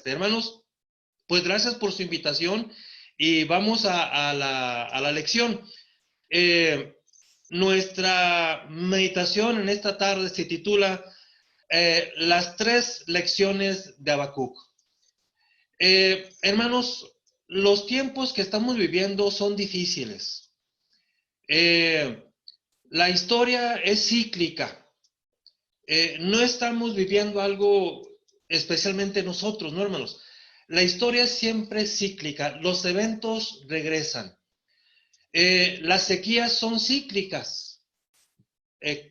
Hermanos, pues gracias por su invitación y vamos a la lección. Eh, Nuestra meditación en esta tarde se titula Las tres lecciones de Habacuc. Hermanos, los tiempos que estamos viviendo son difíciles. Eh, la historia es cíclica. No estamos viviendo algo especialmente nosotros, ¿no, hermanos? La historia es siempre cíclica, los eventos regresan. Las sequías son cíclicas.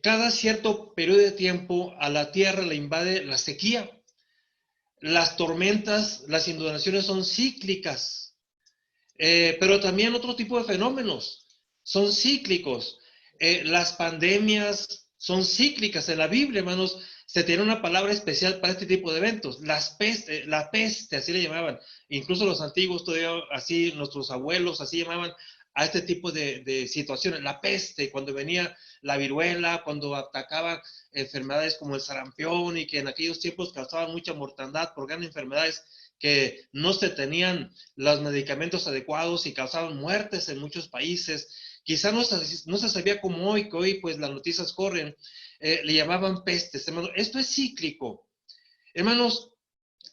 Cada cierto periodo de tiempo a la tierra le invade la sequía. Las tormentas, las inundaciones son cíclicas. Pero también otro tipo de fenómenos son cíclicos. Las pandemias son cíclicas. En la Biblia, hermanos, se tiene una palabra especial para este tipo de eventos. La peste, así le llamaban. Incluso los antiguos, todavía así, nuestros abuelos, así llamaban a este tipo de situaciones. La peste, cuando venía la viruela, cuando atacaban enfermedades como el sarampión y que en aquellos tiempos causaban mucha mortandad por grandes enfermedades que no se tenían los medicamentos adecuados y causaban muertes en muchos países. Quizá no se sabía como hoy, que hoy pues las noticias corren, le llamaban pestes. Hermanos, esto es cíclico. Hermanos,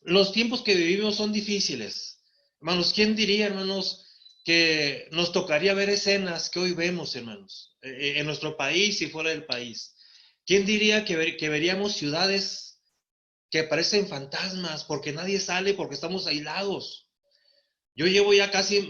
los tiempos que vivimos son difíciles. Hermanos, ¿quién diría, hermanos, que nos tocaría ver escenas que hoy vemos, hermanos, en nuestro país y fuera del país? ¿Quién diría que veríamos ciudades que parecen fantasmas porque nadie sale, porque estamos aislados? Yo llevo ya casi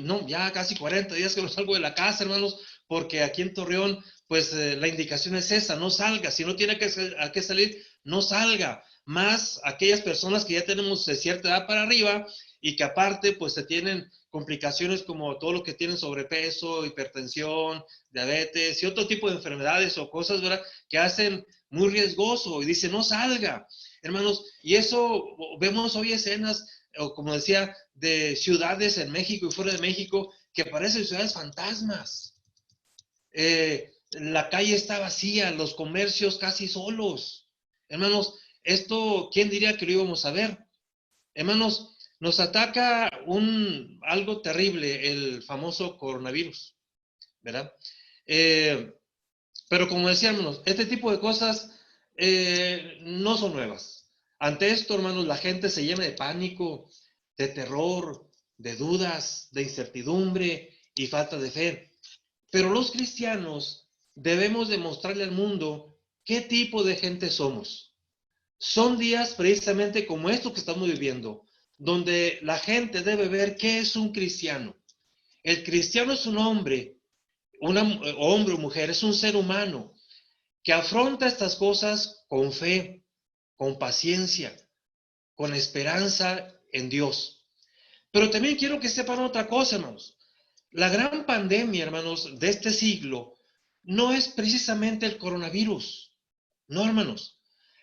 40 días que no salgo de la casa, hermanos, porque aquí en Torreón, pues la indicación es esa, no salga. Si no tiene a qué salir, no salga. Más aquellas personas que ya tenemos de cierta edad para arriba y que aparte, pues se tienen complicaciones como todo lo que tienen sobrepeso, hipertensión, diabetes y otro tipo de enfermedades o cosas, ¿verdad?, que hacen muy riesgoso y dice, no salga, hermanos. Y eso vemos hoy escenas, o como decía, de ciudades en México y fuera de México que parecen ciudades fantasmas. La calle está vacía, los comercios casi solos. Hermanos, esto, ¿quién diría que lo íbamos a ver? Hermanos, nos ataca algo terrible, el famoso coronavirus, ¿verdad? Pero como decía, hermanos, este tipo de cosas no son nuevas. Ante esto, hermanos, la gente se llena de pánico, de terror, de dudas, de incertidumbre y falta de fe. Pero los cristianos debemos demostrarle al mundo qué tipo de gente somos. Son días precisamente como estos que estamos viviendo, donde la gente debe ver qué es un cristiano. El cristiano es un hombre, hombre o mujer, es un ser humano que afronta estas cosas con fe, con paciencia, con esperanza en Dios. Pero también quiero que sepan otra cosa, hermanos. La gran pandemia, hermanos, de este siglo no es precisamente el coronavirus. No, hermanos.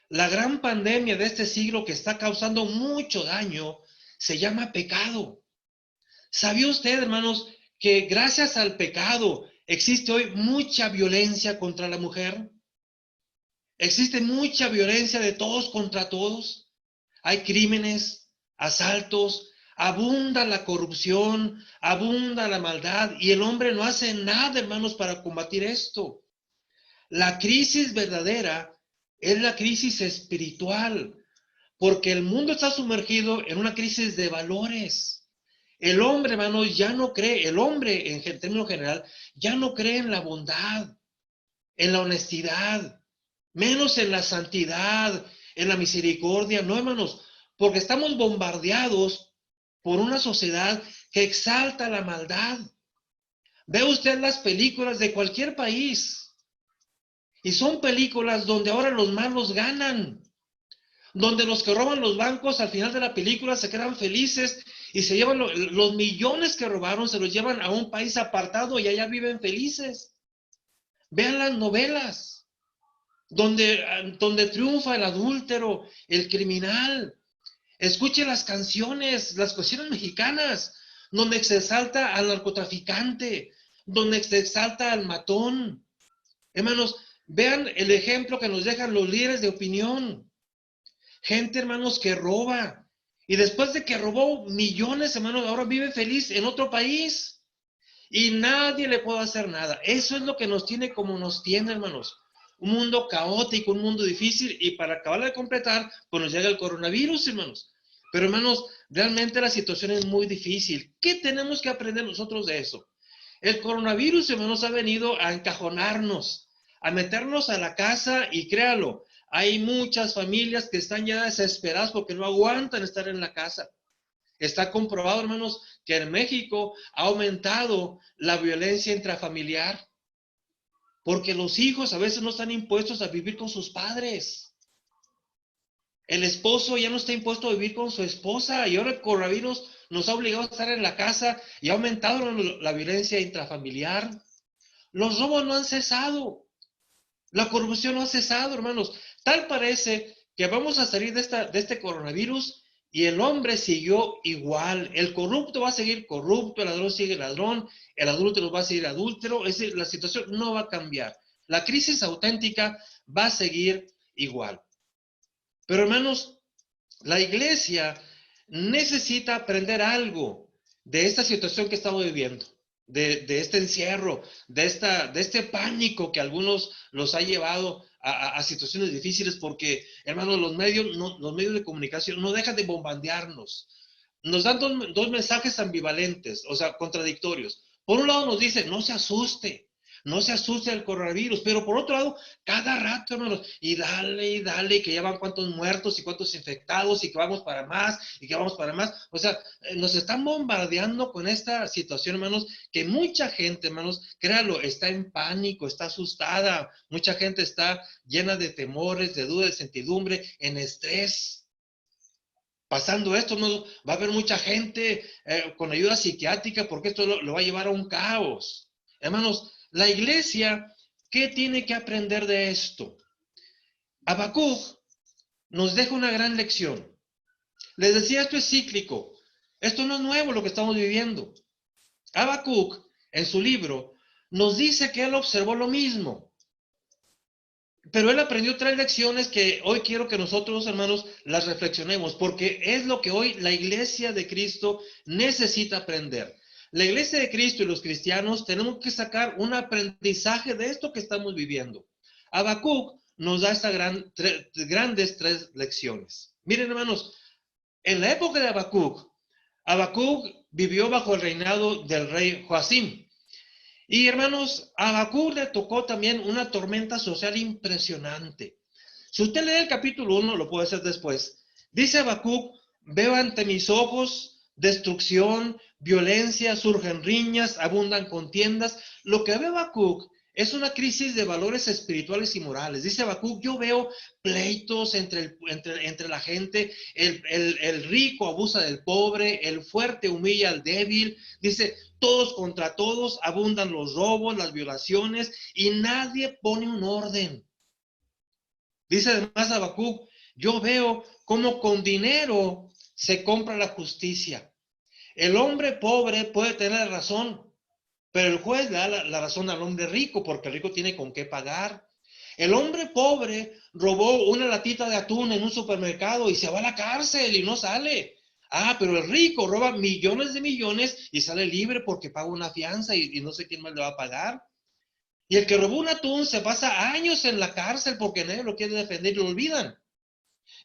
La gran pandemia de este siglo que está causando mucho daño se llama pecado. ¿Sabía usted, hermanos, que gracias al pecado existe hoy mucha violencia contra la mujer? Existe mucha violencia de todos contra todos. Hay crímenes, asaltos, abunda la corrupción, abunda la maldad y el hombre no hace nada, hermanos, para combatir esto. La crisis verdadera es la crisis espiritual, porque el mundo está sumergido en una crisis de valores. El hombre, hermanos, ya no cree, el hombre en términos general, ya no cree en la bondad, en la honestidad, menos en la santidad, en la misericordia, no, hermanos, porque estamos bombardeados por una sociedad que exalta la maldad. Ve usted las películas de cualquier país y son películas donde ahora los malos ganan, donde los que roban los bancos al final de la película se quedan felices y se llevan los millones que robaron, se los llevan a un país apartado y allá viven felices. Vean las novelas donde triunfa el adúltero, el criminal. Escuche las canciones mexicanas, donde se exalta al narcotraficante, donde se exalta al matón. Hermanos, vean el ejemplo que nos dejan los líderes de opinión. Gente, hermanos, que roba Y después de que robó millones, hermanos, ahora vive feliz en otro país. Y nadie le puede hacer nada. Eso es lo que nos tiene como nos tiene, hermanos. Un mundo caótico, un mundo difícil. Y para acabar de completar, pues nos llega el coronavirus, hermanos. Pero, hermanos, realmente la situación es muy difícil. ¿Qué tenemos que aprender nosotros de eso? El coronavirus, hermanos, ha venido a encajonarnos, a meternos a la casa y créalo, hay muchas familias que están ya desesperadas porque no aguantan estar en la casa. Está comprobado, hermanos, que en México ha aumentado la violencia intrafamiliar porque los hijos a veces no están impuestos a vivir con sus padres. El esposo ya no está impuesto a vivir con su esposa y ahora el coronavirus nos ha obligado a estar en la casa y ha aumentado, hermanos, la violencia intrafamiliar. Los robos no han cesado. La corrupción no ha cesado, hermanos. Tal parece que vamos a salir de este coronavirus y el hombre siguió igual. El corrupto va a seguir corrupto, el ladrón sigue ladrón, el adúltero va a seguir adúltero. Es decir, la situación no va a cambiar. La crisis auténtica va a seguir igual. Pero, hermanos, la iglesia necesita aprender algo de esta situación que estamos viviendo, de este encierro, de este pánico que a algunos los ha llevado a situaciones difíciles, porque, hermanos, los medios de comunicación no dejan de bombardearnos. Nos dan dos mensajes ambivalentes, o sea, contradictorios. Por un lado nos dicen, no se asuste del coronavirus, pero por otro lado, cada rato, hermanos, y dale, que ya van cuántos muertos y cuántos infectados, y que vamos para más, y que vamos para más. O sea, nos están bombardeando con esta situación, hermanos, que mucha gente, hermanos, créanlo, está en pánico, está asustada, mucha gente está llena de temores, de dudas, de incertidumbre, en estrés. Pasando esto, no va a haber mucha gente con ayuda psiquiátrica porque esto lo va a llevar a un caos. Hermanos, la iglesia, ¿qué tiene que aprender de esto? Habacuc nos deja una gran lección. Les decía, esto es cíclico. Esto no es nuevo lo que estamos viviendo. Habacuc, en su libro, nos dice que él observó lo mismo. Pero él aprendió 3 lecciones que hoy quiero que nosotros, hermanos, las reflexionemos, porque es lo que hoy la iglesia de Cristo necesita aprender. La iglesia de Cristo y los cristianos tenemos que sacar un aprendizaje de esto que estamos viviendo. Habacuc nos da estas grandes 3 lecciones. Miren, hermanos, en la época de Habacuc, Habacuc vivió bajo el reinado del rey Joacim. Y hermanos, a Habacuc le tocó también una tormenta social impresionante. Si usted lee el capítulo 1, lo puede hacer después. Dice Habacuc, veo ante mis ojos destrucción, violencia, surgen riñas, abundan contiendas. Lo que ve Habacuc es una crisis de valores espirituales y morales. Dice Habacuc, yo veo pleitos entre la gente, el rico abusa del pobre, el fuerte humilla al débil. Dice, todos contra todos, abundan los robos, las violaciones, y nadie pone un orden. Dice además Habacuc, yo veo cómo con dinero se compra la justicia. El hombre pobre puede tener razón, pero el juez le da la razón al hombre rico, porque el rico tiene con qué pagar. El hombre pobre robó una latita de atún en un supermercado y se va a la cárcel y no sale. Ah, pero el rico roba millones de millones y sale libre porque paga una fianza y no sé quién más le va a pagar. Y el que robó un atún se pasa años en la cárcel porque nadie lo quiere defender y lo olvidan.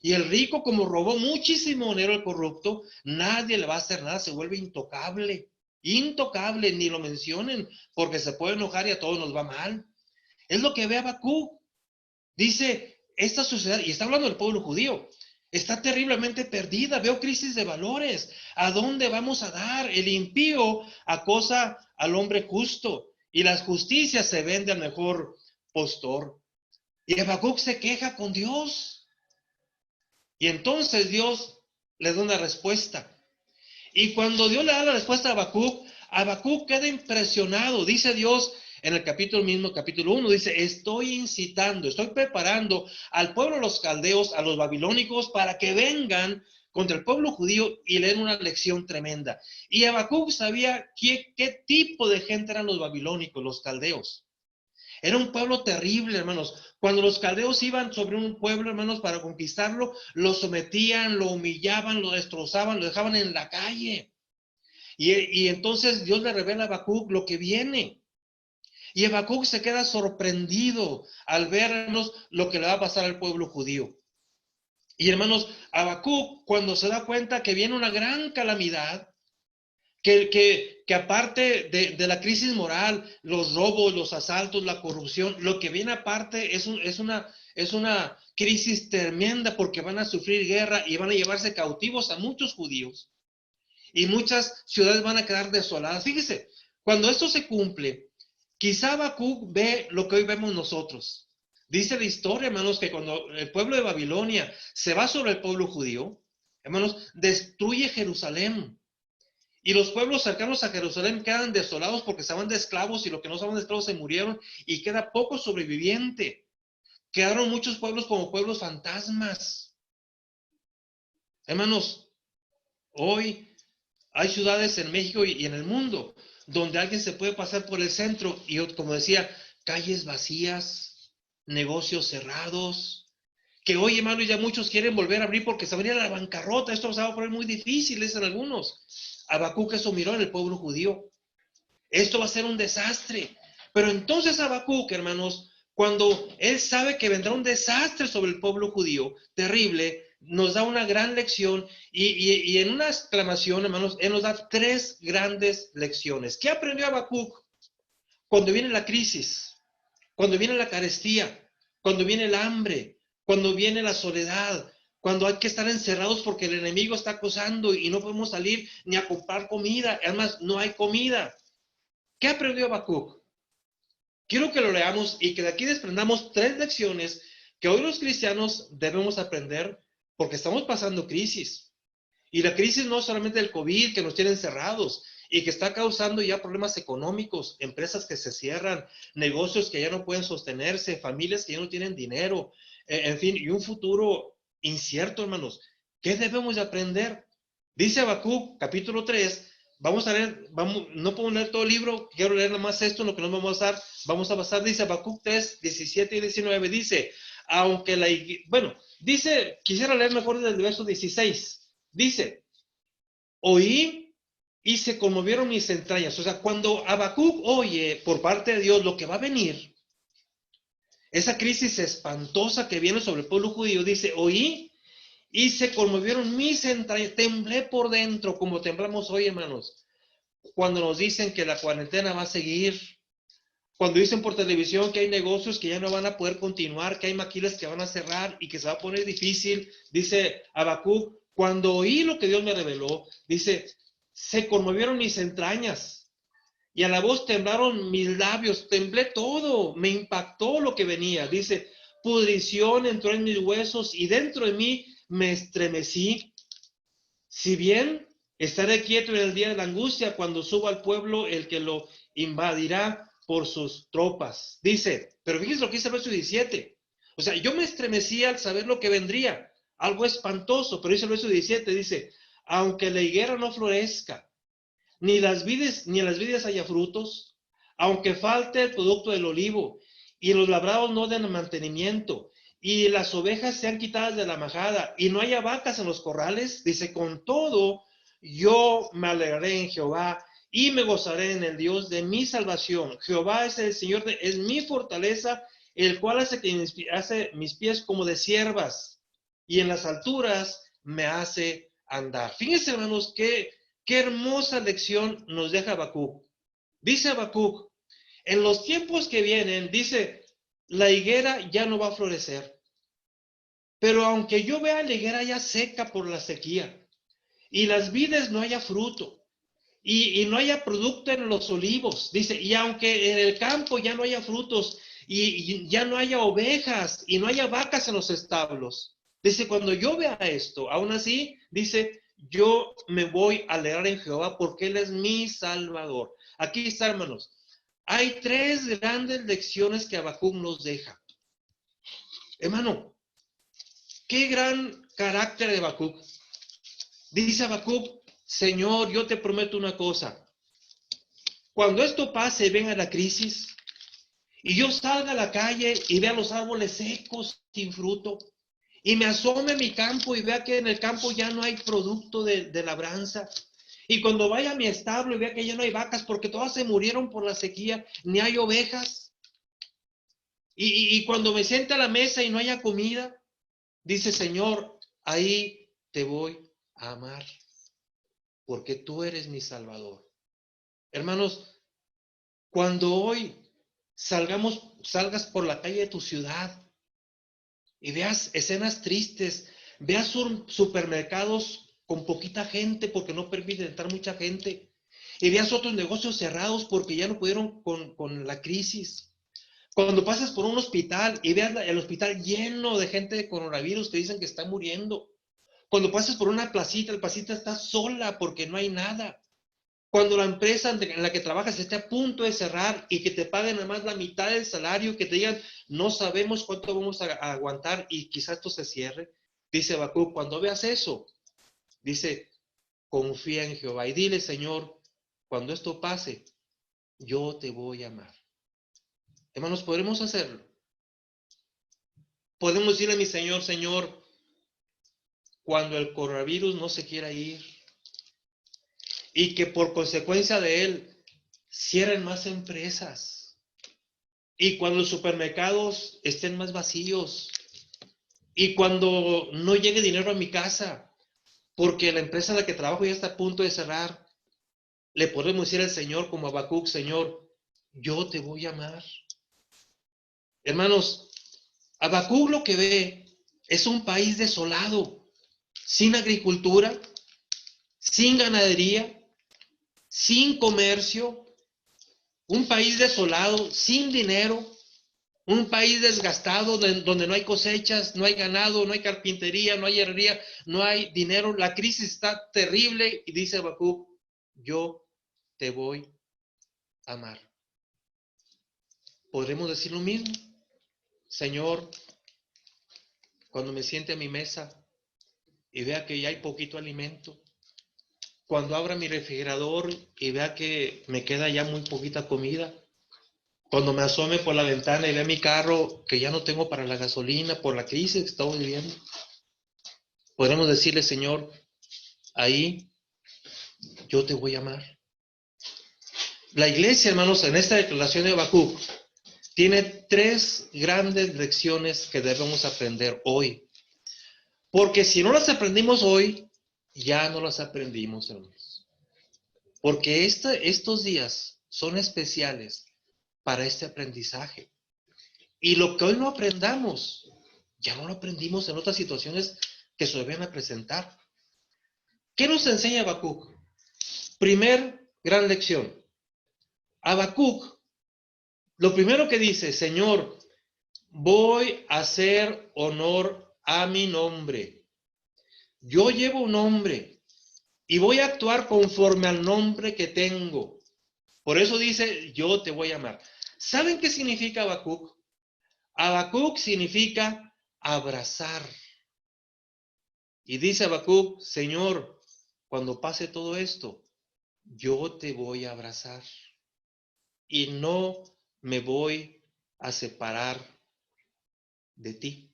Y el rico, como robó muchísimo dinero al corrupto, nadie le va a hacer nada, se vuelve intocable. Intocable, ni lo mencionen, porque se puede enojar y a todos nos va mal. Es lo que ve Habacuc. Dice, esta sociedad, y está hablando del pueblo judío, está terriblemente perdida, veo crisis de valores. ¿A dónde vamos a dar? El impío acosa al hombre justo y la justicia se vende al mejor postor. Y Habacuc se queja con Dios. Y entonces Dios le da una respuesta. Y cuando Dios le da la respuesta a Habacuc queda impresionado. Dice Dios en el capítulo 1, dice, estoy preparando al pueblo de los caldeos, a los babilónicos, para que vengan contra el pueblo judío y le den una lección tremenda. Y Habacuc sabía qué tipo de gente eran los babilónicos, los caldeos. Era un pueblo terrible, hermanos. Cuando los caldeos iban sobre un pueblo, hermanos, para conquistarlo, lo sometían, lo humillaban, lo destrozaban, lo dejaban en la calle. Y entonces Dios le revela a Habacuc lo que viene. Y Habacuc se queda sorprendido al vernos lo que le va a pasar al pueblo judío. Y hermanos, Habacuc, cuando se da cuenta que viene una gran calamidad, que aparte de la crisis moral, los robos, los asaltos, la corrupción, lo que viene aparte es una crisis tremenda porque van a sufrir guerra y van a llevarse cautivos a muchos judíos. Y muchas ciudades van a quedar desoladas. Fíjese, cuando esto se cumple, quizá Habacuc ve lo que hoy vemos nosotros. Dice la historia, hermanos, que cuando el pueblo de Babilonia se va sobre el pueblo judío, hermanos, destruye Jerusalén. Y los pueblos cercanos a Jerusalén quedan desolados porque estaban de esclavos y los que no estaban de esclavos se murieron y queda poco sobreviviente. Quedaron muchos pueblos como pueblos fantasmas. Hermanos, hoy hay ciudades en México y en el mundo donde alguien se puede pasar por el centro y, como decía, calles vacías, negocios cerrados, que hoy, hermano, ya muchos quieren volver a abrir porque se va a venir a la bancarrota. Esto se va a poner muy difícil, dicen algunos. Habacuc eso miró en el pueblo judío. Esto va a ser un desastre. Pero entonces Habacuc, hermanos, cuando él sabe que vendrá un desastre sobre el pueblo judío, terrible, nos da una gran lección y en una exclamación, hermanos, él nos da tres grandes lecciones. ¿Qué aprendió Habacuc cuando viene la crisis, cuando viene la carestía, cuando viene el hambre, cuando viene la soledad, cuando hay que estar encerrados porque el enemigo está acosando y no podemos salir ni a comprar comida? Además, no hay comida. ¿Qué aprendió Habacuc? Quiero que lo leamos y que de aquí desprendamos tres lecciones que hoy los cristianos debemos aprender porque estamos pasando crisis. Y la crisis no es solamente el COVID que nos tiene encerrados y que está causando ya problemas económicos, empresas que se cierran, negocios que ya no pueden sostenerse, familias que ya no tienen dinero, en fin, y un futuro incierto, hermanos. ¿Qué debemos de aprender? Dice Habacuc, capítulo 3. Vamos a leer, no puedo leer todo el libro, quiero leer nada más esto, lo que nos vamos a pasar, dice Habacuc 3, 17 y 19, dice, aunque dice, quisiera leer mejor desde el verso 16, dice, oí y se conmovieron mis entrañas. O sea, cuando Habacuc oye por parte de Dios lo que va a venir, esa crisis espantosa que viene sobre el pueblo judío, dice, oí y se conmovieron mis entrañas, temblé por dentro, como temblamos hoy, hermanos, cuando nos dicen que la cuarentena va a seguir, cuando dicen por televisión que hay negocios que ya no van a poder continuar, que hay maquilas que van a cerrar y que se va a poner difícil. Dice Habacuc, cuando oí lo que Dios me reveló, dice, se conmovieron mis entrañas y a la voz temblaron mis labios, temblé todo, me impactó lo que venía. Dice, pudrición entró en mis huesos y dentro de mí me estremecí. Si bien estaré quieto en el día de la angustia, cuando suba al pueblo el que lo invadirá por sus tropas. Dice, pero fíjense lo que dice el verso 17. O sea, yo me estremecí al saber lo que vendría, algo espantoso, pero dice el verso 17, dice, aunque la higuera no florezca, ni en las vides haya frutos, aunque falte el producto del olivo, y los labrados no den mantenimiento, y las ovejas sean quitadas de la majada, y no haya vacas en los corrales, dice, con todo, yo me alegraré en Jehová, y me gozaré en el Dios de mi salvación. Jehová es el Señor, es mi fortaleza, el cual hace mis pies como de siervas, y en las alturas me hace andar. Fíjense, hermanos, qué hermosa lección nos deja Habacuc. Dice Habacuc, en los tiempos que vienen, dice, la higuera ya no va a florecer. Pero aunque yo vea la higuera ya seca por la sequía, y las vides no haya fruto, y no haya producto en los olivos, dice, y aunque en el campo ya no haya frutos, y ya no haya ovejas, y no haya vacas en los establos, dice, cuando yo vea esto, aún así, dice, yo me voy a alegrar en Jehová porque Él es mi Salvador. Aquí está, hermanos. Hay tres grandes lecciones que Habacuc nos deja. Hermano, qué gran carácter de Habacuc. Dice Habacuc, Señor, yo te prometo una cosa. Cuando esto pase, venga la crisis, y yo salga a la calle y vea los árboles secos, sin fruto, y me asome a mi campo y vea que en el campo ya no hay producto de labranza, y cuando vaya a mi establo y vea que ya no hay vacas porque todas se murieron por la sequía, ni hay ovejas, y cuando me siente a la mesa y no haya comida, dice, Señor, ahí te voy a amar, porque tú eres mi Salvador. Hermanos, cuando hoy salgas por la calle de tu ciudad y veas escenas tristes, veas supermercados con poquita gente porque no permiten entrar mucha gente, y veas otros negocios cerrados porque ya no pudieron con la crisis. Cuando pasas por un hospital y veas el hospital lleno de gente de coronavirus que dicen que está muriendo. Cuando pasas por una placita, la placita está sola porque no hay nada. Cuando la empresa en la que trabajas esté a punto de cerrar y que te paguen nada más la mitad del salario, que te digan, no sabemos cuánto vamos a aguantar y quizás esto se cierre. Dice Habacuc, cuando veas eso, dice, confía en Jehová y dile, Señor, cuando esto pase, yo te voy a amar. Hermanos, podremos hacerlo. Podemos decirle a mi Señor, Señor, cuando el coronavirus no se quiera ir y que por consecuencia de él cierren más empresas, y cuando los supermercados estén más vacíos, y cuando no llegue dinero a mi casa porque la empresa en la que trabajo ya está a punto de cerrar, le podemos decir al Señor como Habacuc, Señor, yo te voy a amar. Hermanos, Habacuc lo que ve es un país desolado, sin agricultura, sin ganadería, sin comercio, un país desolado, sin dinero, un país desgastado donde no hay cosechas, no hay ganado, no hay carpintería, no hay herrería, no hay dinero. La crisis está terrible y dice Habacuc, yo te voy a amar. ¿Podremos decir lo mismo? Señor, cuando me siente a mi mesa y vea que ya hay poquito alimento, cuando abra mi refrigerador y vea que me queda ya muy poquita comida, cuando me asome por la ventana y vea mi carro que ya no tengo para la gasolina por la crisis que estamos viviendo, podremos decirle, Señor, ahí yo te voy a amar. La iglesia, hermanos, en esta declaración de Habacuc, tiene 3 grandes lecciones que debemos aprender hoy. Porque si no las aprendimos hoy, ya no las aprendimos, hermanos. Porque estos días son especiales para este aprendizaje. Y lo que hoy no aprendamos, ya no lo aprendimos en otras situaciones que se deben a presentar. ¿Qué nos enseña Habacuc? Primer gran lección. Habacuc, lo primero que dice, Señor, voy a hacer honor a mi nombre. Yo llevo un nombre y voy a actuar conforme al nombre que tengo. Por eso dice, yo te voy a amar. ¿Saben qué significa Habacuc? Habacuc significa abrazar. Y dice Habacuc, Señor, cuando pase todo esto, yo te voy a abrazar y no me voy a separar de ti.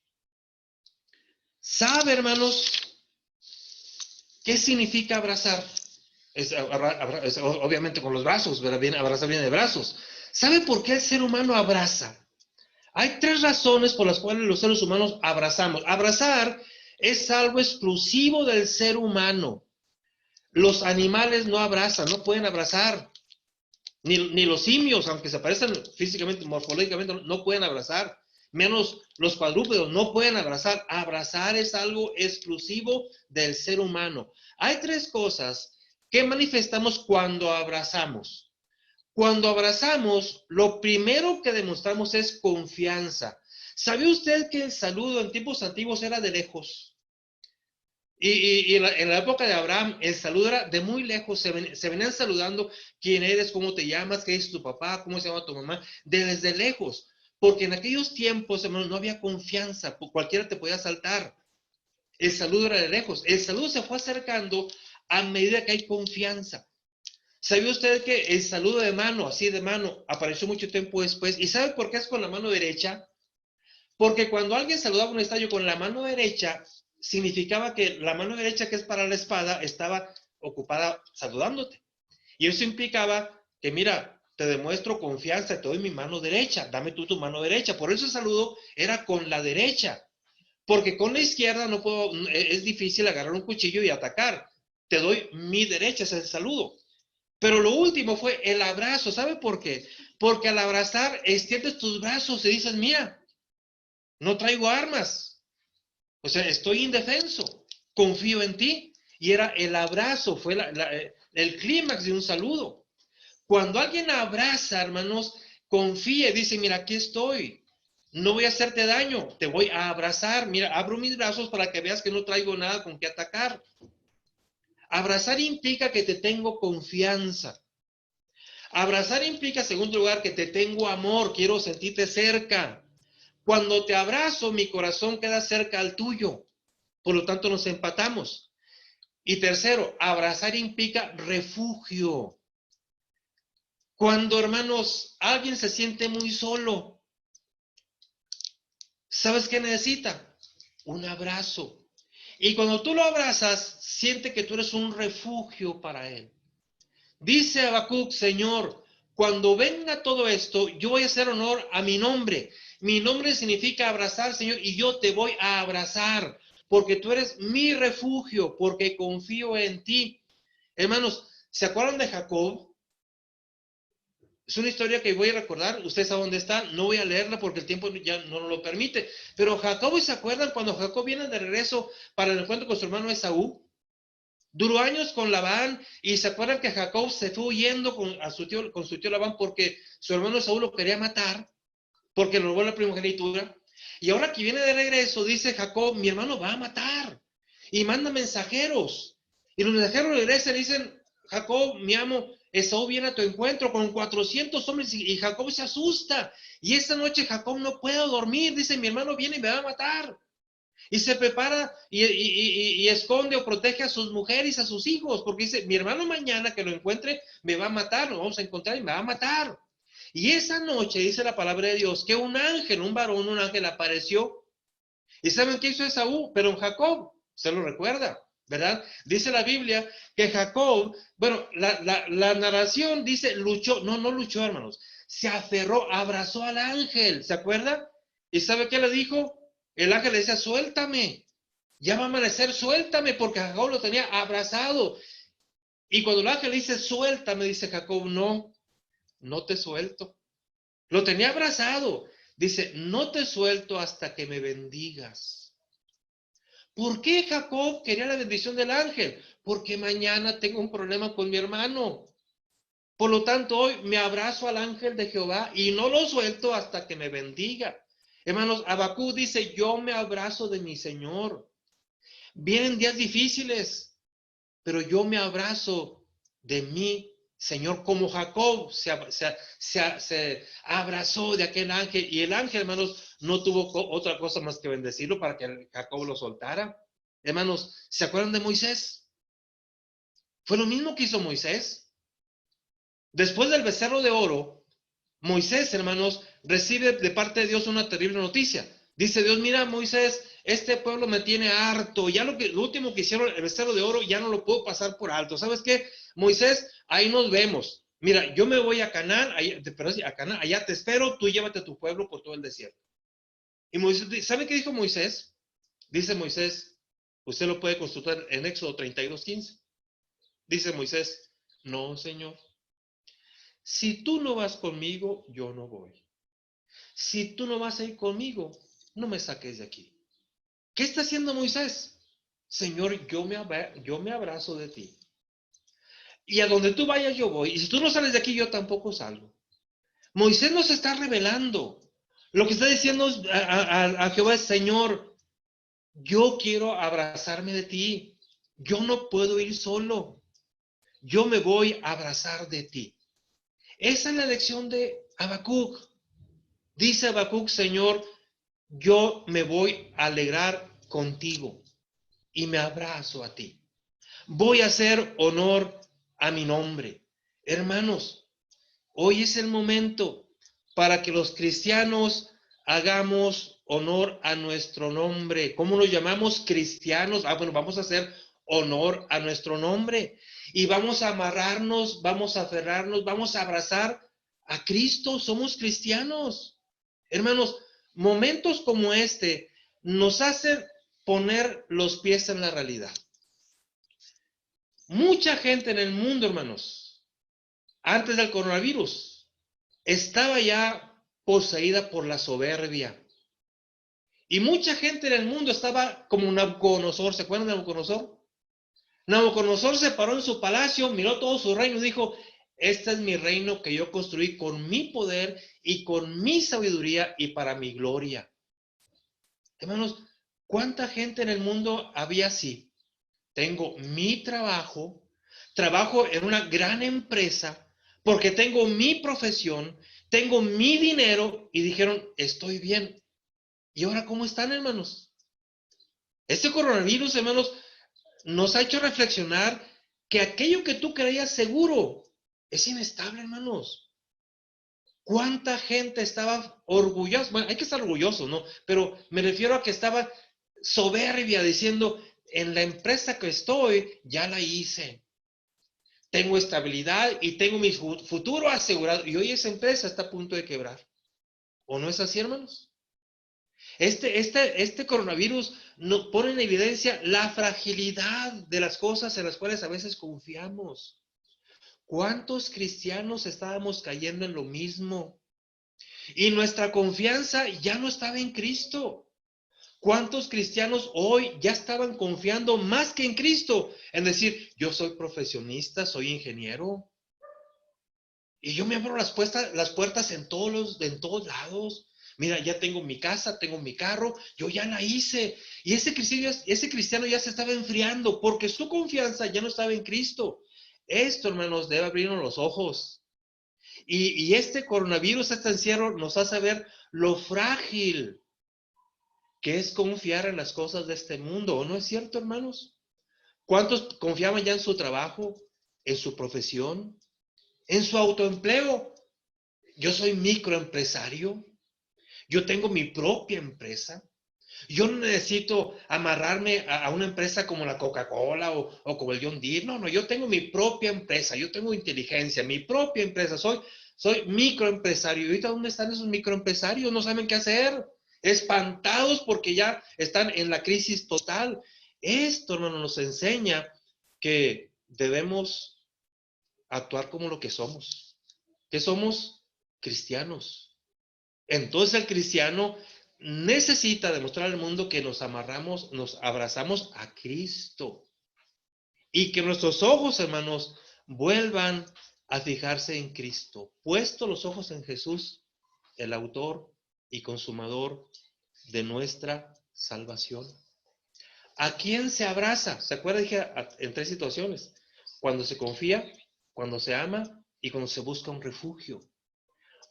¿Sabe, hermanos, qué significa abrazar? Obviamente con los brazos, ¿verdad? Abrazar viene de brazos. ¿Sabe por qué el ser humano abraza? Hay 3 razones por las cuales los seres humanos abrazamos. Abrazar es algo exclusivo del ser humano. Los animales no abrazan, no pueden abrazar. Ni los simios, aunque se parecen físicamente, morfológicamente, no pueden abrazar. Menos los cuadrúpedos, no pueden abrazar. Abrazar es algo exclusivo del ser humano. Hay 3 cosas que manifestamos cuando abrazamos. Cuando abrazamos, lo primero que demostramos es confianza. ¿Sabía usted que el saludo en tiempos antiguos era de lejos? Y en la época de Abraham, el saludo era de muy lejos, se venían saludando quién eres, cómo te llamas, qué es tu papá, cómo se llama tu mamá, desde lejos. Porque en aquellos tiempos, hermanos, no había confianza, cualquiera te podía asaltar. El saludo era de lejos. El saludo se fue acercando a medida que hay confianza. ¿Sabía usted que el saludo de mano, así de mano, apareció mucho tiempo después? ¿Y sabe por qué es con la mano derecha? Porque cuando alguien saludaba un estadio con la mano derecha, significaba que la mano derecha, que es para la espada, estaba ocupada saludándote. Y eso implicaba que, mira, te demuestro confianza, te doy mi mano derecha, dame tú tu mano derecha. Por eso el saludo era con la derecha. Porque con la izquierda no puedo, es difícil agarrar un cuchillo y atacar. Te doy mi derecha, ese es el saludo. Pero lo último fue el abrazo. ¿Sabe por qué? Porque al abrazar extiendes tus brazos y dices, mira, no traigo armas. O sea, estoy indefenso. Confío en ti. Y era el abrazo, fue el clímax de un saludo. Cuando alguien abraza, hermanos, confíe, dice, mira, aquí estoy. No voy a hacerte daño, te voy a abrazar. Mira, abro mis brazos para que veas que no traigo nada con que atacar. Abrazar implica que te tengo confianza. Abrazar implica, en segundo lugar, que te tengo amor, quiero sentirte cerca. Cuando te abrazo, mi corazón queda cerca al tuyo. Por lo tanto, nos empatamos. Y tercero, abrazar implica refugio. Cuando, hermanos, alguien se siente muy solo, ¿sabes qué necesita? Un abrazo. Y cuando tú lo abrazas, siente que tú eres un refugio para él. Dice Habacuc, Señor, cuando venga todo esto, yo voy a hacer honor a mi nombre. Mi nombre significa abrazar, Señor, y yo te voy a abrazar, porque tú eres mi refugio, porque confío en ti. Hermanos, ¿se acuerdan de Jacob? Es una historia que voy a recordar, ustedes saben dónde está, no voy a leerla porque el tiempo ya no lo permite, pero Jacob, ¿se acuerdan cuando Jacob viene de regreso para el encuentro con su hermano Esaú? Duró años con Labán y se acuerdan que Jacob se fue huyendo con su tío Labán porque su hermano Esaú lo quería matar, porque le robó la primogenitura. Y ahora que viene de regreso, dice Jacob, mi hermano va a matar. Y manda mensajeros. Y los mensajeros regresan y dicen, Jacob, mi amo, Esaú viene a tu encuentro con 400 hombres y Jacob se asusta. Y esta noche Jacob no puede dormir. Dice, mi hermano viene y me va a matar. Y se prepara y esconde o protege a sus mujeres, a sus hijos, porque dice, mi hermano mañana que lo encuentre me va a matar, lo vamos a encontrar y me va a matar. Y esa noche dice la palabra de Dios que un ángel, un varón, un ángel apareció. ¿Y saben qué hizo Esaú? Pero en Jacob, se lo recuerda, ¿verdad? Dice la Biblia que Jacob, bueno, la narración dice luchó, no luchó, hermanos, se aferró, abrazó al ángel, ¿se acuerda? ¿Y sabe qué le dijo? El ángel le decía, suéltame, ya va a amanecer, suéltame, porque Jacob lo tenía abrazado. Y cuando el ángel dice, suéltame, dice Jacob, no te suelto. Lo tenía abrazado. Dice, no te suelto hasta que me bendigas. ¿Por qué Jacob quería la bendición del ángel? Porque mañana tengo un problema con mi hermano. Por lo tanto, hoy me abrazo al ángel de Jehová y no lo suelto hasta que me bendiga. Hermanos, Habacuc dice, yo me abrazo de mi Señor. Vienen días difíciles, pero yo me abrazo de mi Señor, como Jacob se abrazó de aquel ángel, y el ángel, hermanos, no tuvo otra cosa más que bendecirlo para que Jacob lo soltara. Hermanos, ¿se acuerdan de Moisés? Fue lo mismo que hizo Moisés. Después del becerro de oro, Moisés, hermanos, recibe de parte de Dios una terrible noticia. Dice Dios, mira, Moisés, este pueblo me tiene harto. Ya lo último que hicieron, el becerro de oro, ya no lo puedo pasar por alto. ¿Sabes qué? Moisés, ahí nos vemos. Mira, yo me voy a Canaán, allá te espero, tú llévate a tu pueblo por todo el desierto. Y Moisés, ¿sabe qué dijo Moisés? Dice Moisés, usted lo puede consultar en Éxodo 32:15. Dice Moisés, no, Señor, si tú no vas conmigo, yo no voy. Si tú no vas a ir conmigo, no me saques de aquí. ¿Qué está haciendo Moisés? Señor, yo me abrazo de ti. Y a donde tú vayas, yo voy. Y si tú no sales de aquí, yo tampoco salgo. Moisés nos está revelando. Lo que está diciendo a Jehová es, Señor, yo quiero abrazarme de ti. Yo no puedo ir solo. Yo me voy a abrazar de ti. Esa es la lección de Habacuc. Dice Habacuc, Señor, yo me voy a alegrar contigo y me abrazo a ti. Voy a hacer honor a mi nombre. Hermanos, hoy es el momento para que los cristianos hagamos honor a nuestro nombre. ¿Cómo nos llamamos? Cristianos. Bueno, vamos a hacer honor a nuestro nombre y vamos a amarrarnos, vamos a aferrarnos, vamos a abrazar a Cristo. Somos cristianos. Hermanos, momentos como este nos hacen poner los pies en la realidad. Mucha gente en el mundo, hermanos, antes del coronavirus, estaba ya poseída por la soberbia. Y mucha gente en el mundo estaba como Nabucodonosor. ¿Se acuerdan de Nabucodonosor? Nabucodonosor se paró en su palacio, miró todo su reino y dijo, este es mi reino que yo construí con mi poder y con mi sabiduría y para mi gloria. Hermanos, ¿cuánta gente en el mundo había así? Tengo mi trabajo, trabajo en una gran empresa, porque tengo mi profesión, tengo mi dinero, y dijeron, estoy bien. ¿Y ahora cómo están, hermanos? Este coronavirus, hermanos, nos ha hecho reflexionar que aquello que tú creías seguro es inestable, hermanos. ¿Cuánta gente estaba orgullosa? Bueno, hay que estar orgulloso, ¿no? Pero me refiero a que estaba soberbia diciendo, en la empresa que estoy, ya la hice. Tengo estabilidad y tengo mi futuro asegurado. Y hoy esa empresa está a punto de quebrar. ¿O no es así, hermanos? Este coronavirus nos pone en evidencia la fragilidad de las cosas en las cuales a veces confiamos. ¿Cuántos cristianos estábamos cayendo en lo mismo? Y nuestra confianza ya no estaba en Cristo. ¿Cuántos cristianos hoy ya estaban confiando más que en Cristo? En decir, yo soy profesionista, soy ingeniero, y yo me abro las puertas en todos lados. Mira, ya tengo mi casa, tengo mi carro, yo ya la hice. Y ese cristiano ya se estaba enfriando porque su confianza ya no estaba en Cristo. Esto, hermanos, debe abrirnos los ojos. Y este coronavirus, este encierro, nos hace ver lo frágil que es confiar en las cosas de este mundo. ¿O no es cierto, hermanos? ¿Cuántos confiaban ya en su trabajo, en su profesión, en su autoempleo? Yo soy microempresario, yo tengo mi propia empresa, yo no necesito amarrarme a una empresa como la Coca-Cola o como el John Deere. No, yo tengo mi propia empresa, yo tengo inteligencia, mi propia empresa, soy microempresario. ¿Y ahorita dónde están esos microempresarios? No saben qué hacer, espantados porque ya están en la crisis total. Esto, hermano, nos enseña que debemos actuar como lo que somos, que somos cristianos. Entonces el cristiano necesita demostrar al mundo que nos amarramos, nos abrazamos a Cristo y que nuestros ojos, hermanos, vuelvan a fijarse en Cristo, puesto los ojos en Jesús, el autor y consumador de nuestra salvación. ¿A quién se abraza? ¿Se acuerda? Dije en tres situaciones: cuando se confía, cuando se ama y cuando se busca un refugio.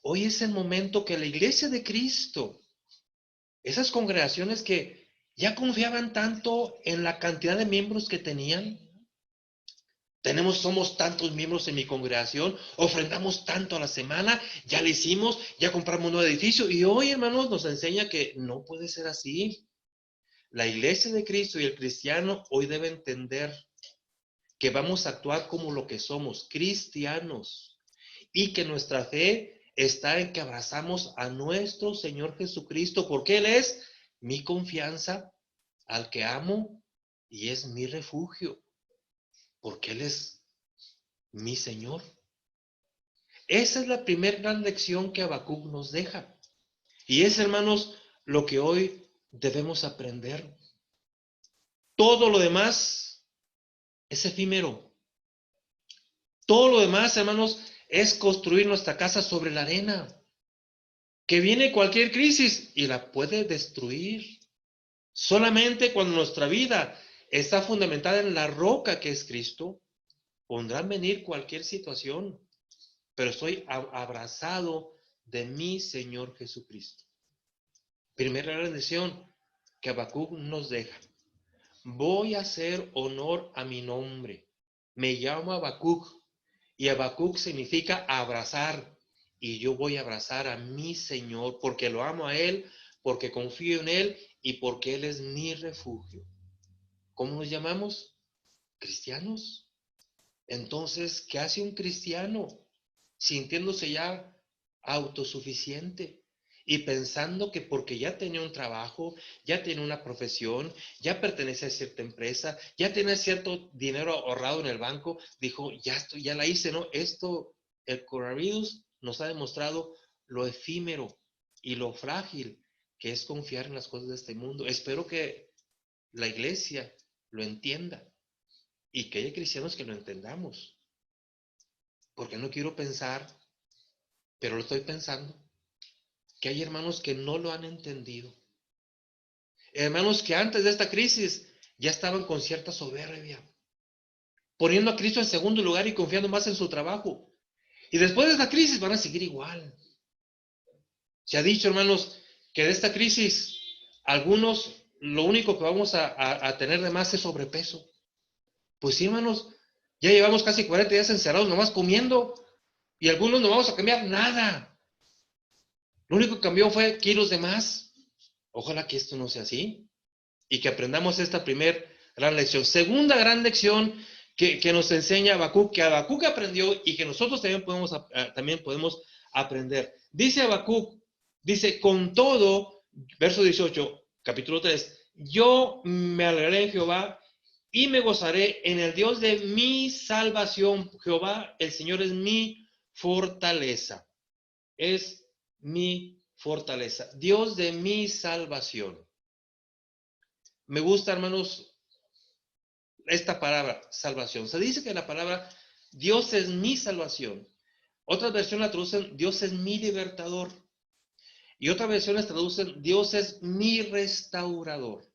Hoy es el momento que la iglesia de Cristo, esas congregaciones que ya confiaban tanto en la cantidad de miembros que tenían, somos tantos miembros en mi congregación, ofrendamos tanto a la semana, ya le hicimos, ya compramos un nuevo edificio, y hoy, hermanos, nos enseña que no puede ser así. La iglesia de Cristo y el cristiano hoy debe entender que vamos a actuar como lo que somos, cristianos, y que nuestra fe está en que abrazamos a nuestro Señor Jesucristo, porque Él es mi confianza, al que amo, y es mi refugio, porque Él es mi Señor. Esa es la primera gran lección que Habacuc nos deja. Y es, hermanos, lo que hoy debemos aprender. Todo lo demás es efímero. Todo lo demás, hermanos, es construir nuestra casa sobre la arena. Que viene cualquier crisis y la puede destruir. Solamente cuando nuestra vida está fundamentada en la roca que es Cristo, podrán venir cualquier situación, pero estoy abrazado de mi Señor Jesucristo. Primera lección que Habacuc nos deja: voy a hacer honor a mi nombre. Me llamo Habacuc Y Habacuc significa abrazar. Y yo voy a abrazar a mi Señor porque lo amo a Él, porque confío en Él y porque Él es mi refugio. ¿Cómo nos llamamos? Cristianos. Entonces, ¿qué hace un cristiano? Sintiéndose ya autosuficiente y pensando que porque ya tenía un trabajo, ya tiene una profesión, ya pertenece a cierta empresa, ya tiene cierto dinero ahorrado en el banco, dijo, ya la hice, ¿no? El coronavirus nos ha demostrado lo efímero y lo frágil que es confiar en las cosas de este mundo. Espero que la iglesia lo entienda y que haya cristianos que lo entendamos, porque no quiero pensar, pero lo estoy pensando, que hay hermanos que no lo han entendido. Hermanos que antes de esta crisis ya estaban con cierta soberbia, poniendo a Cristo en segundo lugar y confiando más en su trabajo. Y después de esta crisis van a seguir igual. Se ha dicho, hermanos, que de esta crisis, algunos, lo único que vamos a tener de más es sobrepeso. Pues sí, hermanos, ya llevamos casi 40 días encerrados nomás comiendo y algunos no vamos a cambiar nada. Lo único que cambió fue kilos de más. Ojalá que esto no sea así y que aprendamos esta primer gran lección. Segunda gran lección que nos enseña Habacuc, que Habacuc aprendió y que nosotros también podemos aprender. Dice Habacuc, dice, con todo, verso 18, capítulo 3, yo me alegraré en Jehová y me gozaré en el Dios de mi salvación. Jehová, el Señor es mi fortaleza. Es mi fortaleza. Dios de mi salvación. Me gusta, hermanos, esta palabra, salvación. Se dice que la palabra Dios es mi salvación. Otras versiones la traducen Dios es mi libertador. Y otras versiones traducen Dios es mi restaurador.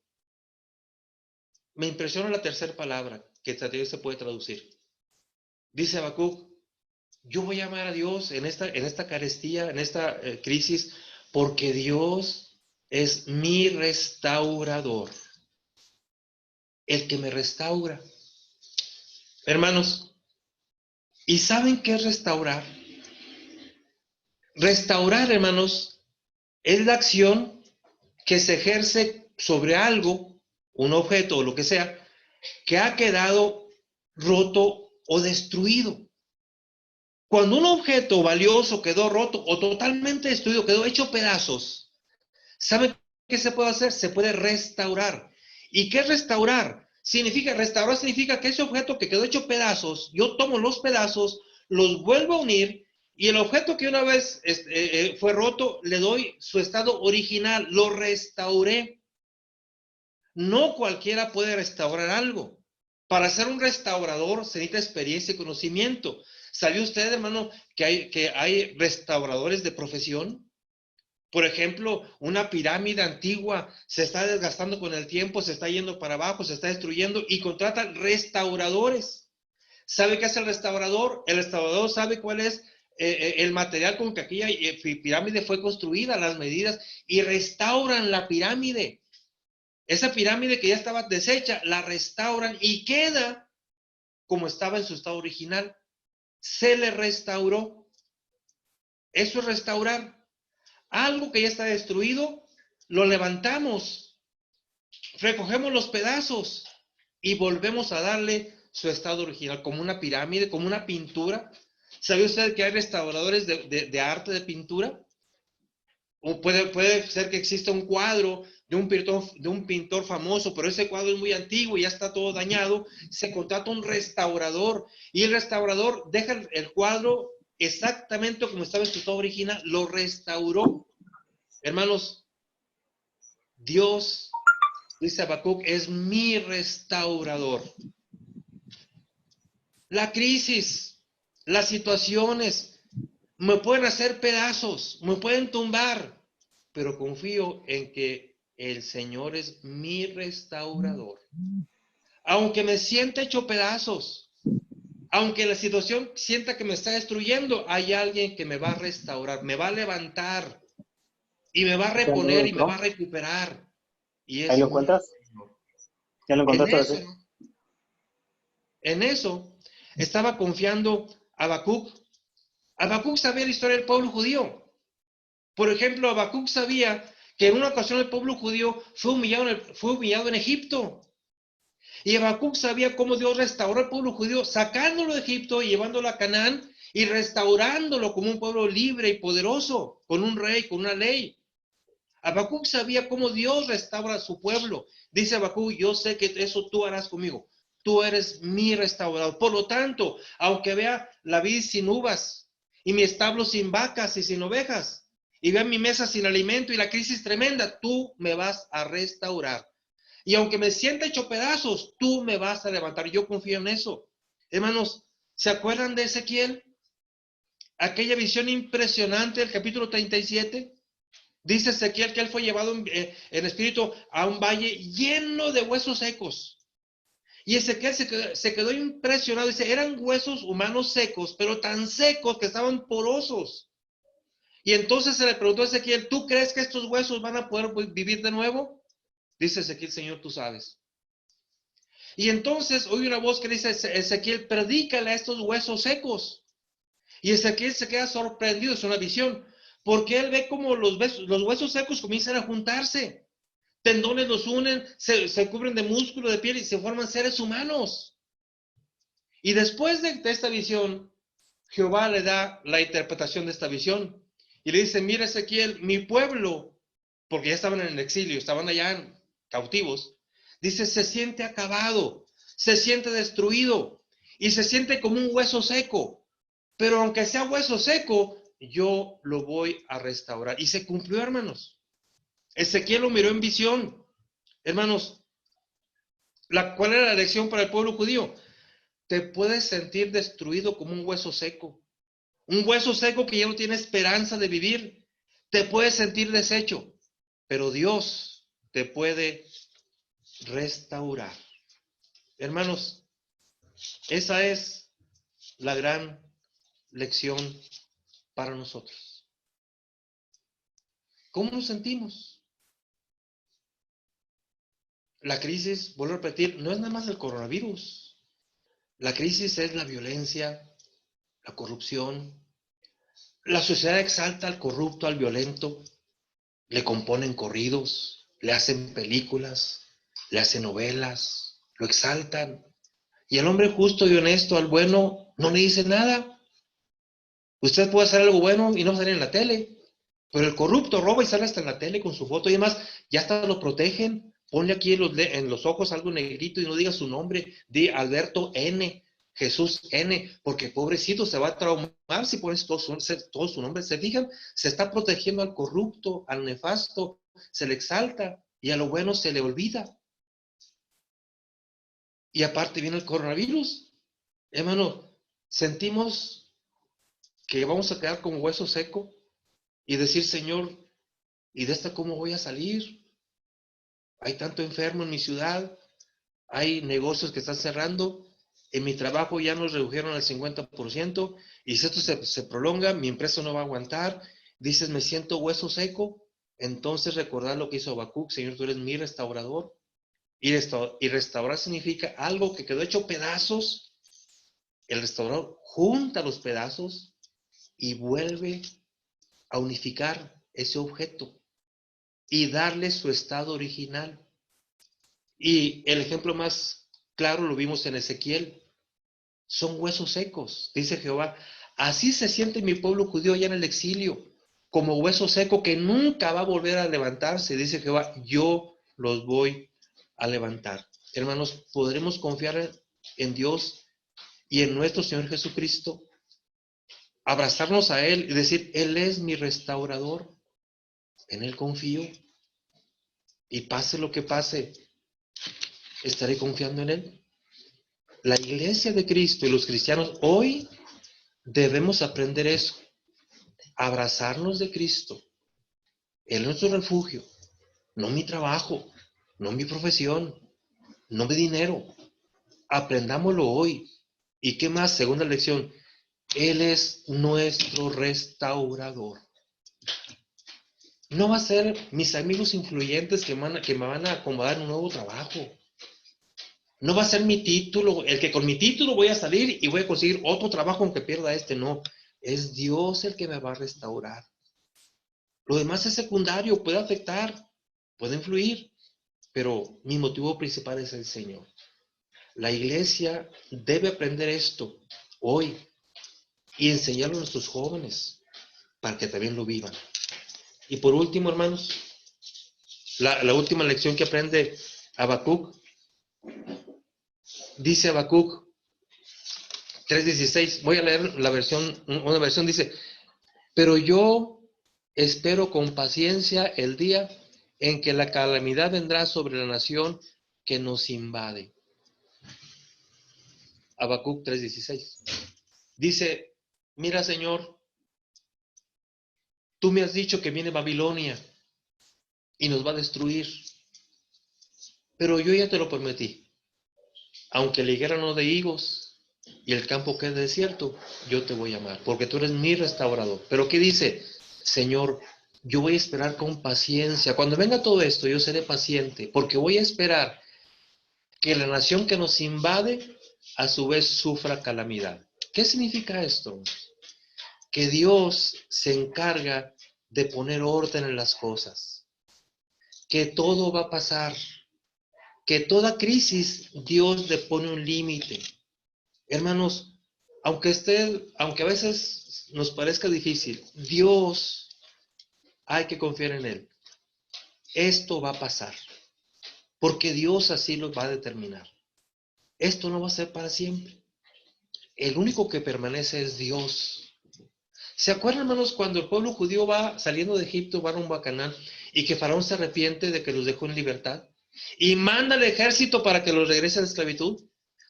Me impresiona la tercera palabra que se puede traducir. Dice Habacuc, yo voy a amar a Dios en esta carestía, en esta crisis, porque Dios es mi restaurador. El que me restaura. Hermanos, ¿y saben qué es restaurar? Restaurar, hermanos, es la acción que se ejerce sobre algo, un objeto o lo que sea, que ha quedado roto o destruido. Cuando un objeto valioso quedó roto o totalmente destruido, quedó hecho pedazos, ¿saben qué se puede hacer? Se puede restaurar. ¿Y qué es restaurar? Restaurar significa que ese objeto que quedó hecho pedazos, yo tomo los pedazos, los vuelvo a unir y el objeto que una vez fue roto, le doy su estado original, lo restauré. No cualquiera puede restaurar algo. Para ser un restaurador se necesita experiencia y conocimiento. ¿Sabía usted, hermano, que hay restauradores de profesión? Por ejemplo, una pirámide antigua se está desgastando con el tiempo, se está yendo para abajo, se está destruyendo y contratan restauradores. ¿Sabe qué hace el restaurador? El restaurador sabe cuál es el material con que aquella pirámide fue construida, las medidas, y restauran la pirámide. Esa pirámide que ya estaba deshecha, la restauran y queda como estaba en su estado original. Se le restauró. Eso es restaurar. Algo que ya está destruido, lo levantamos, recogemos los pedazos y volvemos a darle su estado original, como una pirámide, como una pintura. ¿Sabe usted que hay restauradores de arte de pintura? O puede ser que exista un cuadro de un pintor famoso, pero ese cuadro es muy antiguo y ya está todo dañado. Se contrata un restaurador y el restaurador deja el cuadro exactamente como estaba en su estado original, lo restauró. Hermanos, Dios, dice Habacuc, es mi restaurador. La crisis, las situaciones me pueden hacer pedazos, me pueden tumbar, pero confío en que el Señor es mi restaurador. Aunque me sienta hecho pedazos, aunque la situación sienta que me está destruyendo, hay alguien que me va a restaurar, me va a levantar y me va a ¿Ya lo reponer y me va a encontró? recuperar. Y ¿Ahí es lo mi encuentras? Señor. ¿Ya lo En encontraste ahora sí? eso, en eso, estaba confiando Habacuc. Habacuc sabía la historia del pueblo judío. Por ejemplo, Habacuc sabía que en una ocasión el pueblo judío fue humillado en Egipto. Y Habacuc sabía cómo Dios restauró al pueblo judío, sacándolo de Egipto y llevándolo a Canaán y restaurándolo como un pueblo libre y poderoso, con un rey, con una ley. Habacuc sabía cómo Dios restaura a su pueblo. Dice Habacuc, yo sé que eso tú harás conmigo. Tú eres mi restaurador. Por lo tanto, aunque vea la vid sin uvas y mi establo sin vacas y sin ovejas, y vea mi mesa sin alimento y la crisis tremenda, tú me vas a restaurar. Y aunque me sienta hecho pedazos, tú me vas a levantar. Yo confío en eso. Hermanos, ¿se acuerdan de Ezequiel? Aquella visión impresionante del capítulo 37. Dice Ezequiel que él fue llevado en espíritu a un valle lleno de huesos secos. Y Ezequiel se quedó impresionado. Dice, eran huesos humanos secos, pero tan secos que estaban porosos. Y entonces se le preguntó a Ezequiel, ¿tú crees que estos huesos van a poder vivir de nuevo? Dice Ezequiel, Señor, tú sabes. Y entonces oye una voz que dice, Ezequiel, predícale a estos huesos secos. Y Ezequiel se queda sorprendido, es una visión, porque él ve como los huesos secos comienzan a juntarse. Tendones los unen, se cubren de músculo, de piel y se forman seres humanos. Y después de esta visión, Jehová le da la interpretación de esta visión. Y le dice, mira Ezequiel, mi pueblo, porque ya estaban en el exilio, estaban allá cautivos, dice, se siente acabado, se siente destruido y se siente como un hueso seco. Pero aunque sea hueso seco, yo lo voy a restaurar. Y se cumplió, hermanos. Ezequiel lo miró en visión. Hermanos, ¿cuál era la lección para el pueblo judío? Te puedes sentir destruido como un hueso seco. Un hueso seco que ya no tiene esperanza de vivir. Te puedes sentir deshecho, pero Dios te puede restaurar. Hermanos, esa es la gran lección para nosotros. ¿Cómo nos sentimos? La crisis, vuelvo a repetir, no es nada más el coronavirus. La crisis es la violencia, la corrupción. La sociedad exalta al corrupto, al violento, le componen corridos, le hacen películas, le hacen novelas, lo exaltan. Y al hombre justo y honesto, al bueno, no le dice nada. Usted puede hacer algo bueno y no salir en la tele, pero el corrupto roba y sale hasta en la tele con su foto y además ya hasta lo protegen. Ponle aquí en los ojos algo negrito y no diga su nombre, di Alberto N., Jesús N., porque pobrecito se va a traumar si pones todo su nombre. Se fijan, se está protegiendo al corrupto, al nefasto, se le exalta y a lo bueno se le olvida. Y aparte viene el coronavirus. Hermano, sentimos que vamos a quedar como hueso seco y decir, Señor, ¿y de esta cómo voy a salir? Hay tanto enfermo en mi ciudad, hay negocios que están cerrando, en mi trabajo ya nos redujeron al 50%, y si esto se prolonga, mi empresa no va a aguantar. Dices, me siento hueso seco. Entonces recordar lo que hizo Habacuc, Señor, tú eres mi restaurador. Y restaurar significa algo que quedó hecho pedazos. El restaurador junta los pedazos y vuelve a unificar ese objeto y darle su estado original. Y el ejemplo más claro lo vimos en Ezequiel. Son huesos secos, dice Jehová. Así se siente mi pueblo judío ya en el exilio, como hueso seco que nunca va a volver a levantarse, dice Jehová. Yo los voy a levantar. Hermanos, ¿podremos confiar en Dios y en nuestro Señor Jesucristo? Abrazarnos a Él y decir, Él es mi restaurador, en Él confío. Y pase lo que pase, estaré confiando en Él. La iglesia de Cristo y los cristianos hoy debemos aprender eso, abrazarnos de Cristo. Él es nuestro refugio, no mi trabajo, no mi profesión, no mi dinero. Aprendámoslo hoy. ¿Y qué más? Segunda lección, Él es nuestro restaurador. No va a ser mis amigos influyentes que me van a acomodar en un nuevo trabajo. No va a ser mi título, el que con mi título voy a salir y voy a conseguir otro trabajo aunque pierda este, no. Es Dios el que me va a restaurar. Lo demás es secundario, puede afectar, puede influir, pero mi motivo principal es el Señor. La iglesia debe aprender esto hoy y enseñarlo a nuestros jóvenes para que también lo vivan. Y por último, hermanos, la última lección que aprende Habacuc, dice Habacuc 3:16, voy a leer la versión, una versión dice, pero yo espero con paciencia el día en que la calamidad vendrá sobre la nación que nos invade. Habacuc 3:16. Dice, mira Señor, tú me has dicho que viene Babilonia y nos va a destruir, pero yo ya te lo prometí. Aunque la higuera no dé higos y el campo quede desierto, yo te voy a amar, porque tú eres mi restaurador. Pero ¿qué dice? Señor, yo voy a esperar con paciencia. Cuando venga todo esto, yo seré paciente, porque voy a esperar que la nación que nos invade, a su vez, sufra calamidad. ¿Qué significa esto? Que Dios se encarga de poner orden en las cosas, que todo va a pasar, que toda crisis Dios le pone un límite. Hermanos, aunque a veces nos parezca difícil, Dios hay que confiar en Él. Esto va a pasar, porque Dios así lo va a determinar. Esto no va a ser para siempre. El único que permanece es Dios. ¿Se acuerdan, hermanos, cuando el pueblo judío va saliendo de Egipto, va rumbo a Canaán, y que Faraón se arrepiente de que los dejó en libertad? Y manda al ejército para que los regrese a la esclavitud.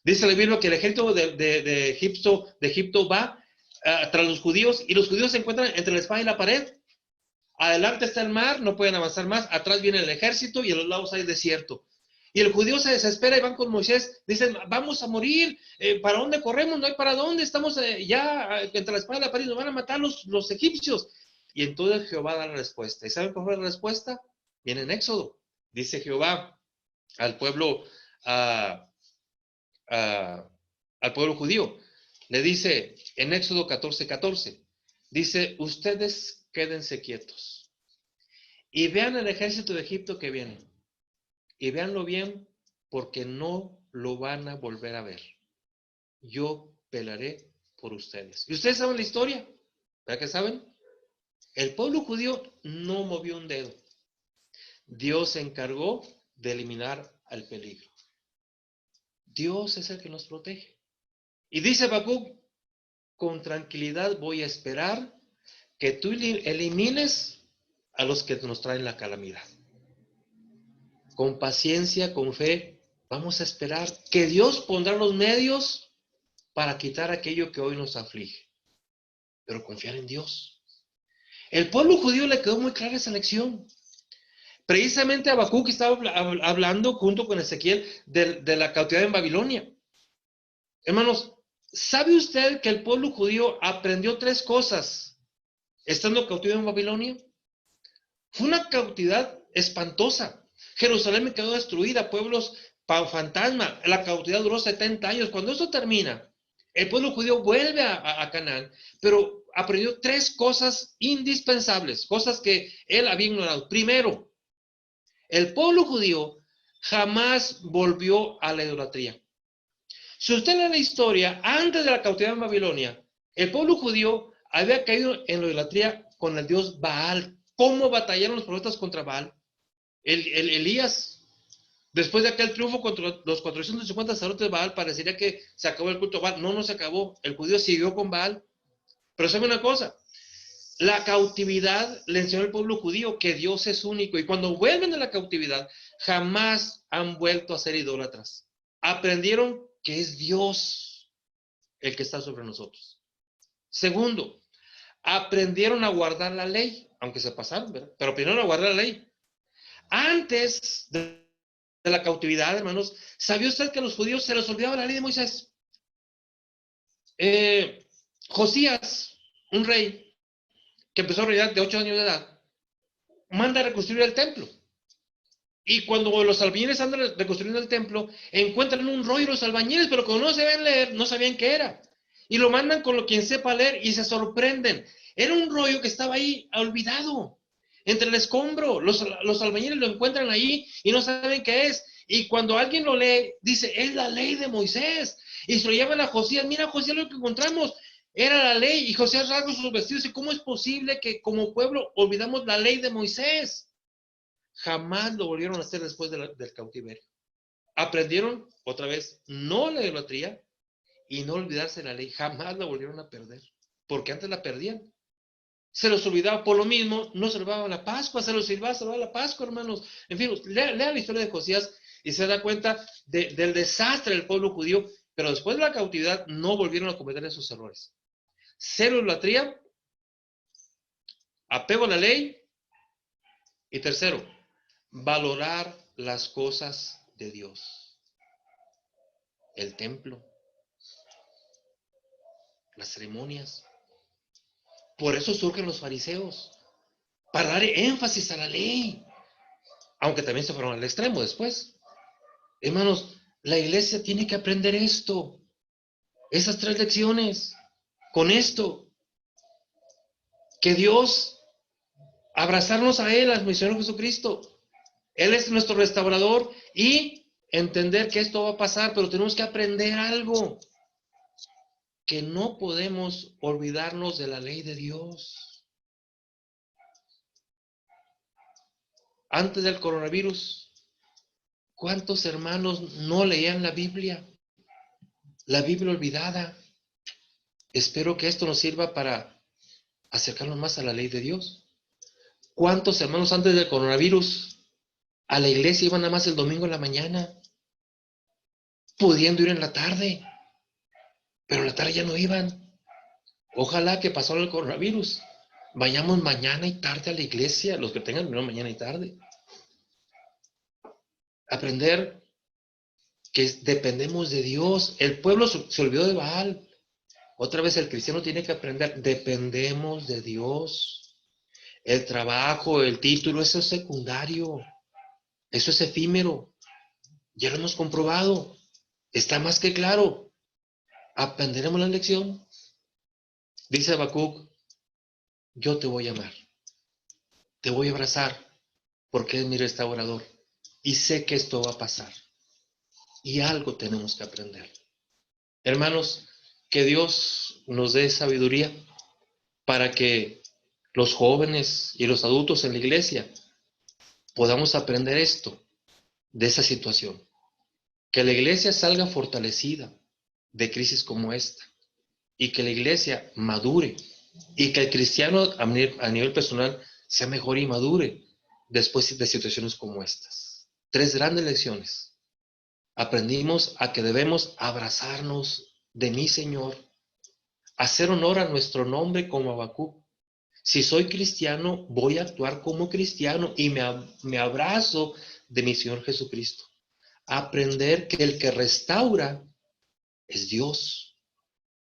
Dice la Biblia que el ejército de Egipto va tras los judíos, y los judíos se encuentran entre la espada y la pared. Adelante está el mar, no pueden avanzar más, atrás viene el ejército y a los lados hay desierto. Y el judío se desespera y van con Moisés, dicen, vamos a morir, ¿para dónde corremos? No hay para dónde, estamos ya entre la espada y la pared, nos van a matar los egipcios. Y entonces Jehová da la respuesta. ¿Y saben cuál fue la respuesta? Viene en Éxodo. Dice Jehová al pueblo, a, al pueblo judío. Le dice en Éxodo 14:14, dice, ustedes quédense quietos y vean el ejército de Egipto que viene. Y véanlo bien porque no lo van a volver a ver. Yo pelaré por ustedes. ¿Y ustedes saben la historia? ¿Verdad que saben? El pueblo judío no movió un dedo. Dios se encargó de eliminar al peligro. Dios es el que nos protege. Y dice Habacuc, con tranquilidad voy a esperar que tú elimines a los que nos traen la calamidad. Con paciencia, con fe, vamos a esperar que Dios pondrá los medios para quitar aquello que hoy nos aflige. Pero confiar en Dios. El pueblo judío le quedó muy clara esa lección. Precisamente Habacuc estaba hablando junto con Ezequiel de la cautividad en Babilonia. Hermanos, ¿sabe usted que el pueblo judío aprendió 3 cosas estando cautivo en Babilonia? Fue una cautividad espantosa. Jerusalén quedó destruida, pueblos fantasma. La cautividad duró 70 años. Cuando eso termina, el pueblo judío vuelve a Canaán, pero aprendió 3 cosas indispensables, cosas que él había ignorado. Primero, el pueblo judío jamás volvió a la idolatría. Si usted lee la historia, antes de la cautividad en Babilonia, el pueblo judío había caído en la idolatría con el dios Baal. ¿Cómo batallaron los profetas contra Baal? Elías, después de aquel triunfo contra los 450 sacerdotes de Baal, parecería que se acabó el culto a Baal. No, no se acabó. El judío siguió con Baal. Pero sabe una cosa, la cautividad le enseñó al pueblo judío que Dios es único. Y cuando vuelven de la cautividad, jamás han vuelto a ser idólatras. Aprendieron que es Dios el que está sobre nosotros. Segundo, aprendieron a guardar la ley, aunque se pasaron, ¿verdad? Pero aprendieron a guardar la ley. Antes de la cautividad, hermanos, ¿sabía usted que a los judíos se les olvidaba la ley de Moisés? Josías, un rey que empezó a reinar de 8 años de edad, manda a reconstruir el templo. Y cuando los albañiles andan reconstruyendo el templo, encuentran un rollo los albañiles, pero como no sabían leer, no sabían qué era. Y lo mandan con quien sepa leer y se sorprenden. Era un rollo que estaba ahí olvidado, entre el escombro. Los albañiles lo encuentran ahí y no saben qué es. Y cuando alguien lo lee, dice, es la ley de Moisés. Y se lo llaman a Josías. Mira, Josías, lo que encontramos era la ley. Y Josías rasga sus vestidos. ¿Y cómo es posible que como pueblo olvidamos la ley de Moisés? Jamás lo volvieron a hacer después del cautiverio. Aprendieron, otra vez, no la idolatría y no olvidarse de la ley. Jamás la volvieron a perder, porque antes la perdían. Se los olvidaba por lo mismo, no se olvidaba la Pascua, se los olvidaba la Pascua, hermanos. En fin, lea la historia de Josías y se da cuenta del desastre del pueblo judío, pero después de la cautividad no volvieron a cometer esos errores. Cero idolatría, apego a la ley y tercero, valorar las cosas de Dios. El templo, las ceremonias. Por eso surgen los fariseos, para dar énfasis a la ley, aunque también se fueron al extremo después. Hermanos, la iglesia tiene que aprender esto, esas 3 lecciones, con esto, que Dios, abrazarnos a Él, al Señor Jesucristo. Él es nuestro restaurador y entender que esto va a pasar, pero tenemos que aprender algo, que no podemos olvidarnos de la ley de Dios. Antes del coronavirus, ¿cuántos hermanos no leían la Biblia? La Biblia olvidada. Espero que esto nos sirva para acercarnos más a la ley de Dios. ¿Cuántos hermanos antes del coronavirus a la iglesia iban nada más el domingo en la mañana, pudiendo ir en la tarde, pero en la tarde ya no iban? Ojalá que pasó el coronavirus, vayamos mañana y tarde a la iglesia, los que tengan mañana y tarde. Aprender que dependemos de Dios. El pueblo se olvidó de Baal. Otra vez el cristiano tiene que aprender, dependemos de Dios. El trabajo, el título, eso es secundario. Eso es efímero. Ya lo hemos comprobado. Está más que claro. Aprenderemos la lección. Dice Habacuc, yo te voy a amar. Te voy a abrazar porque es mi restaurador. Y sé que esto va a pasar. Y algo tenemos que aprender. Hermanos, que Dios nos dé sabiduría para que los jóvenes y los adultos en la iglesia podamos aprender esto de esa situación. Que la iglesia salga fortalecida de crisis como esta y que la iglesia madure y que el cristiano a nivel personal sea mejor y madure después de situaciones como estas. 3 grandes lecciones. Aprendimos a que debemos abrazarnos de mi Señor, hacer honor a nuestro nombre como Habacuc. Si soy cristiano, voy a actuar como cristiano y me abrazo de mi Señor Jesucristo. Aprender que el que restaura es Dios,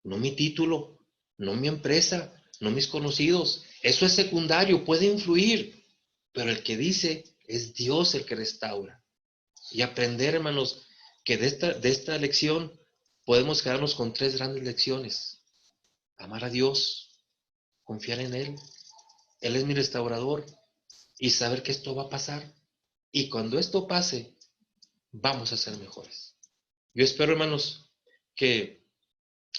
no mi título, no mi empresa, no mis conocidos. Eso es secundario, puede influir, pero el que dice es Dios el que restaura. Y aprender, hermanos, que de esta lección podemos quedarnos con 3 grandes lecciones. Amar a Dios, confiar en Él es mi restaurador y saber que esto va a pasar. Y cuando esto pase, vamos a ser mejores. Yo espero, hermanos, que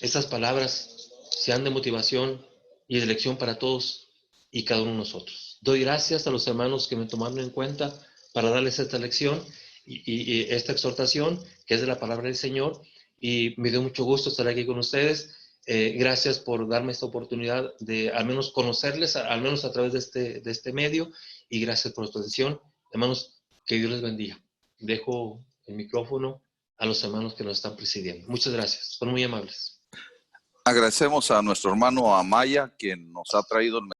estas palabras sean de motivación y de lección para todos y cada uno de nosotros. Doy gracias a los hermanos que me tomaron en cuenta para darles esta lección y esta exhortación que es de la palabra del Señor, y me dio mucho gusto estar aquí con ustedes. Gracias por darme esta oportunidad de al menos conocerles, al menos a través de este medio, y gracias por su atención. Hermanos, que Dios les bendiga. Dejo el micrófono a los hermanos que nos están presidiendo. Muchas gracias, son muy amables. Agradecemos a nuestro hermano Amaya, quien nos ha traído el